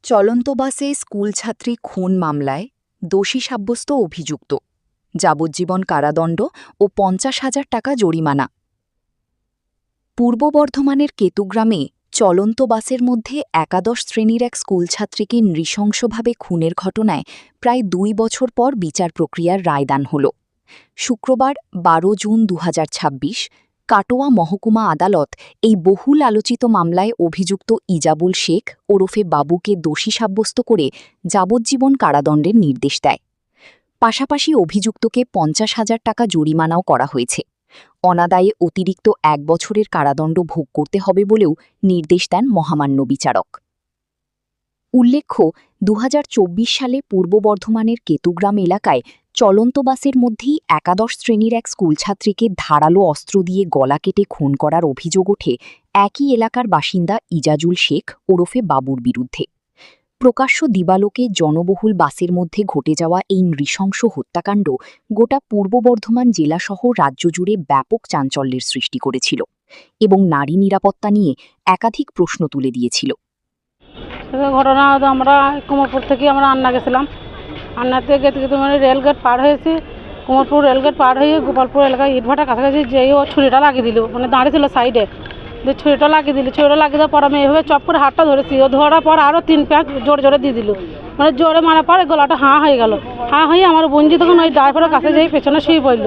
চলন্ত বাসে স্কুলছাত্রী খুন মামলায় দোষী সাব্যস্ত অভিযুক্ত, যাবজ্জীবন কারাদণ্ড ও ৫০,০০০ টাকা জরিমানা। পূর্ব বর্ধমানের কেতুগ্রামে চলন্ত বাসের মধ্যে একাদশ শ্রেণীর এক স্কুলছাত্রীকে নৃশংসভাবে খুনের ঘটনায় প্রায় ২ বছর পর বিচার প্রক্রিয়ার রায়দান হল। শুক্রবার ১২ জুন ২০২৬ কাটোয়া মহকুমা আদালত এই বহুল আলোচিত মামলায় অভিযুক্ত ইজাবুল শেখ ওরফে বাবুকে দোষী সাব্যস্ত করে যাবজ্জীবন কারাদণ্ডের নির্দেশ দেয়। পাশাপাশি অভিযুক্তকে ৫০,০০০ টাকা জরিমানাও করা হয়েছে। অনাদায়ে অতিরিক্ত ১ বছরের কারাদণ্ড ভোগ করতে হবে বলেও নির্দেশ দেন মহামান্য বিচারক। উল্লেখ্য, ২০২৪ সালে পূর্ব বর্ধমানের কেতুগ্রাম এলাকায় চলন্ত বাসের মধ্যেই একাদশ শ্রেণীর এক স্কুলছাত্রীকে ধারালো অস্ত্র দিয়ে গলা কেটে খুন করার অভিযোগ ওঠে একই এলাকার বাসিন্দা ইজাজুল শেখ ওরফে বাবুর বিরুদ্ধে। প্রকাশ্য দিবালোকে জনবহুল বাসের মধ্যে ঘটে যাওয়া এই নৃশংস হত্যাকাণ্ড গোটা পূর্ব বর্ধমান জেলাসহ রাজ্য জুড়ে ব্যাপক চাঞ্চল্যের সৃষ্টি করেছিল এবং নারী নিরাপত্তা নিয়ে একাধিক প্রশ্ন তুলে দিয়েছিল। ঘটনা আমরা কুমারপুর থেকে আমরা আন্না গেছিলাম। আন্নাতে গেতে গেতে মানে রেলগেট পার হয়েছি। কুমারপুর রেলগেট পার হয়ে গোপালপুর এলাকায় ইটভাটার কাছাকাছি যেই ও ছুরিটা লাগিয়ে দিল, মানে দাঁড়িয়েছিল সাইডে, যে ছুরিটা লাগিয়ে দিল। ছুরিটা লাগিয়ে দেওয়ার পর আমি এভাবে চপ করে হাতটা ধরেছি। ও ধরার পর আরও ৩ প্যাঁচ জোরে জোরে দিয়ে দিল, মানে জোরে মারার পর গলাটা হাঁ হয়ে গেল। হাঁ হয়ে আমার বঞ্জি তখন ওই ড্রাইভারের কাছে যেই পেছনে শুয়ে পড়ল।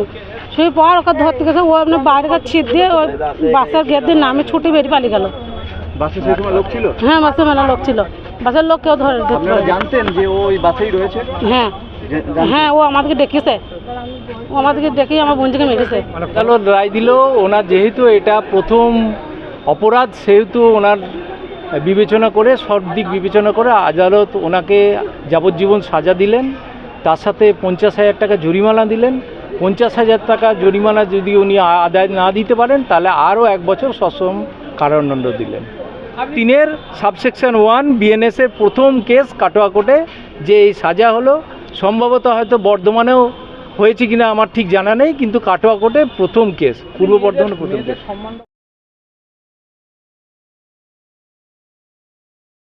শুয়ে পর ওকে ধরতে গেছে, ও আপনার বাইরে ছিট দিয়ে ওই বাসের গেট দিয়ে নামে ছুটে বেরিয়ে পালিয়ে গেল। বাসে সেই সময় লোক ছিল? হ্যাঁ, বাসে মেলা লোক ছিল। বাসের লোক কেউ ধরে আপনারা জানতেন যে ও ওই বাসেই রয়েছে? হ্যাঁ হ্যাঁ, ও আমাদেরকে ডেকেছে। ও আমাদেরকে ডেকে আমার বোনজিকে মেরেছে। আদালত রায় দিল, ওনার যেহেতু এটা প্রথম অপরাধ সেহেতু ওনার বিবেচনা করে সব দিক বিবেচনা করে আদালত ওনাকে যাবজ্জীবন সাজা দিলেন। তার সাথে ৫০,০০০ টাকা জরিমানা দিলেন। ৫০,০০০ টাকা জরিমানা যদি উনি আদায় না দিতে পারেন তাহলে আরও ১ বছর সশ্রম কারাদণ্ড দিলেন। ৩-এর সাবসেকশন 1 বিএনএসের প্রথম কেস কাটোয়া কোর্টে যে এই সাজা হলো, সম্ভবত হয়তো বর্ধমানেও হয়েছে কিনা আমার ঠিক জানা নেই, কিন্তু কাটোয়া কোর্টে প্রথম কেস, পূর্ব বর্ধমানে প্রথম কেস।